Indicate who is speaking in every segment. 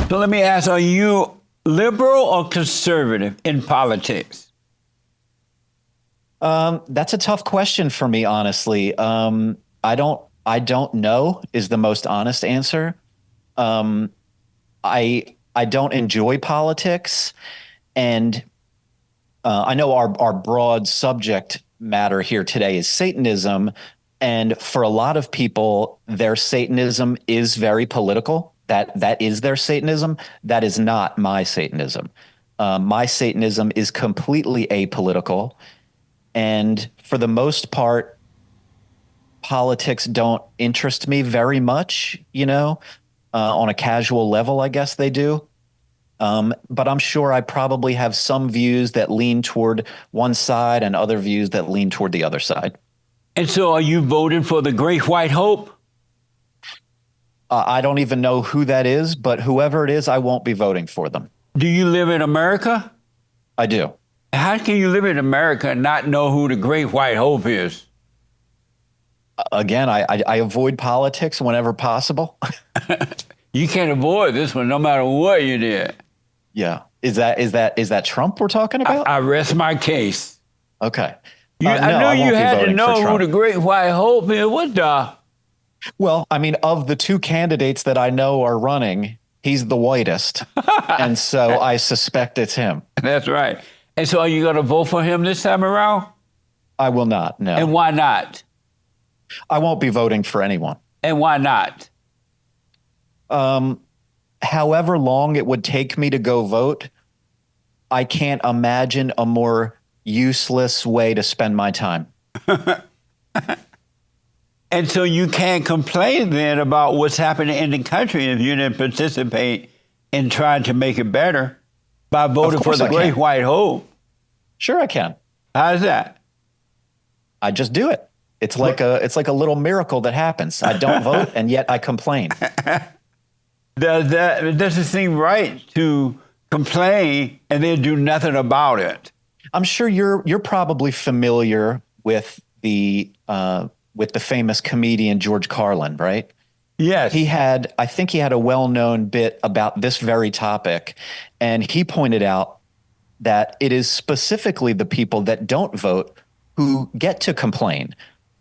Speaker 1: So let me ask, are you liberal or conservative in politics?
Speaker 2: That's a tough question for me, honestly. I don't know is the most honest answer. Um, I don't enjoy politics, and I know our broad subject matter here today is Satanism, and for a lot of people, their Satanism is very political. That is their Satanism. That is not my Satanism. My Satanism is completely apolitical, and for the most part, politics don't interest me very much. On a casual level, I guess they do. But I'm sure I probably have some views that lean toward one side and other views that lean toward the other side.
Speaker 1: And so are you voting for the Great White Hope?
Speaker 2: I don't even know who that is, but whoever it is, I won't be voting for them.
Speaker 1: Do you live in America?
Speaker 2: I do.
Speaker 1: How can you live in America and not know who the Great White Hope is?
Speaker 2: Again, I avoid politics whenever possible.
Speaker 1: You can't avoid this one no matter what you did.
Speaker 2: Yeah. Is that Trump we're talking about?
Speaker 1: I rest my case.
Speaker 2: Okay.
Speaker 1: I
Speaker 2: No,
Speaker 1: knew
Speaker 2: I won't
Speaker 1: you
Speaker 2: be
Speaker 1: had to
Speaker 2: voting for
Speaker 1: know who
Speaker 2: Trump.
Speaker 1: the Great White Hope is. What the?
Speaker 2: Well, I mean, of the two candidates that I know are running, he's the whitest. And so I suspect it's him.
Speaker 1: That's right. And so are you going to vote for him this time around?
Speaker 2: I will not.
Speaker 1: And
Speaker 2: No,
Speaker 1: why not?
Speaker 2: I won't be voting for anyone.
Speaker 1: And why not?
Speaker 2: Um, However long it would take me to go vote, I can't imagine a more useless way to spend my time.
Speaker 1: And so you can't complain then about what's happening in the country if you didn't participate in trying to make it better by voting for
Speaker 2: course
Speaker 1: the
Speaker 2: I
Speaker 1: Great
Speaker 2: can.
Speaker 1: White Hope.
Speaker 2: Sure, I can.
Speaker 1: How's that?
Speaker 2: I just do it. It's like a little miracle that happens. I don't vote, and yet I complain.
Speaker 1: Does it seem right to complain and then do nothing about it?
Speaker 2: I'm sure you're probably familiar with the famous comedian George Carlin, right?
Speaker 1: Yes.
Speaker 2: I think he had a well-known bit about this very topic, and he pointed out that it is specifically the people that don't vote who get to complain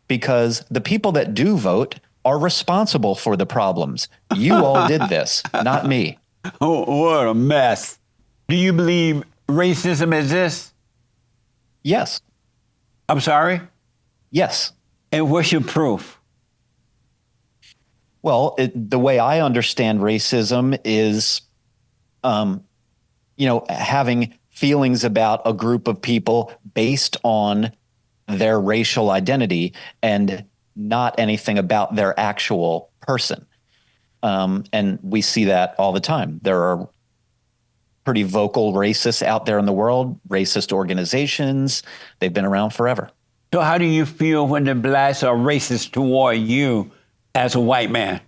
Speaker 2: because the people that do vote are responsible for the problems. You all did this, not me.
Speaker 1: Oh, what a mess. Do you believe racism exists?
Speaker 2: Yes,
Speaker 1: I'm sorry?
Speaker 2: yes.
Speaker 1: And what's your proof?
Speaker 2: Well, the way I understand racism is, having feelings about a group of people based on their racial identity and not anything about their actual person. And we see that all the time. There are pretty vocal racists out there in the world, racist organizations. They've been around forever.
Speaker 1: So how do you feel when the blacks are racist toward you as a white man?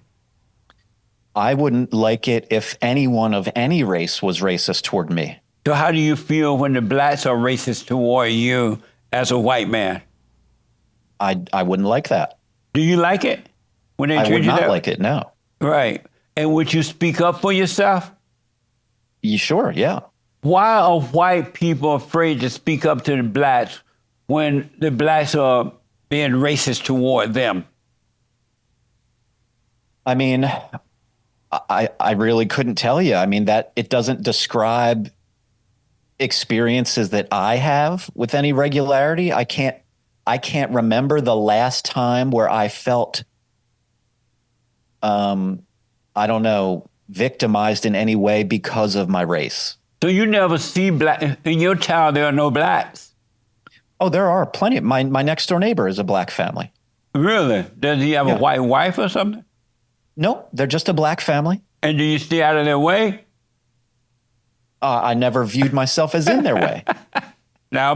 Speaker 2: I wouldn't like it if anyone of any race was racist toward me.
Speaker 1: So how do you feel when the blacks are racist toward you as a white man?
Speaker 2: I wouldn't like that.
Speaker 1: Do you like it when they
Speaker 2: I
Speaker 1: treat
Speaker 2: would
Speaker 1: you
Speaker 2: not
Speaker 1: that
Speaker 2: like it, no.
Speaker 1: Right. And would you speak up for yourself?
Speaker 2: You sure? Yeah.
Speaker 1: Why are white people afraid to speak up to the blacks when the blacks are being racist toward them?
Speaker 2: I mean, I really couldn't tell you. I mean, that it doesn't describe experiences that I have with any regularity. I can't remember the last time where I felt I don't know, victimized in any way because of my race.
Speaker 1: So you never see black in your town. There are no blacks.
Speaker 2: Oh, there are plenty. My next door neighbor is a black family.
Speaker 1: Really? Does he have a
Speaker 2: Yeah.
Speaker 1: white wife or something?
Speaker 2: Nope, they're just a black family.
Speaker 1: And do you stay out of their way?
Speaker 2: I never viewed myself as in their way.
Speaker 1: Now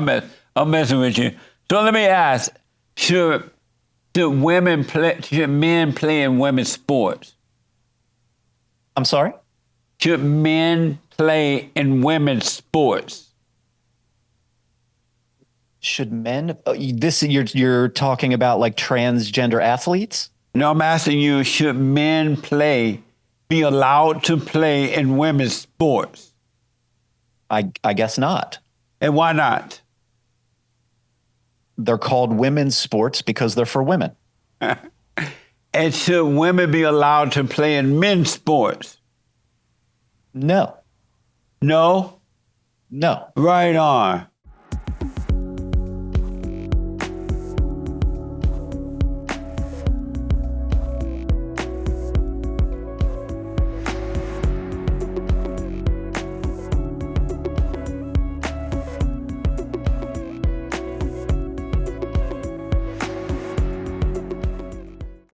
Speaker 1: I'm messing with you. So let me ask: Should women play? Should men play in women's sports?
Speaker 2: I'm sorry?
Speaker 1: Should men play in women's sports?
Speaker 2: Should men? You're talking about like transgender athletes?
Speaker 1: No, I'm asking you: Should men play be allowed to play in women's sports?
Speaker 2: I guess not.
Speaker 1: And why not?
Speaker 2: They're called women's sports because they're for women.
Speaker 1: And should women be allowed to play in men's sports?
Speaker 2: No.
Speaker 1: No?
Speaker 2: No.
Speaker 1: Right on.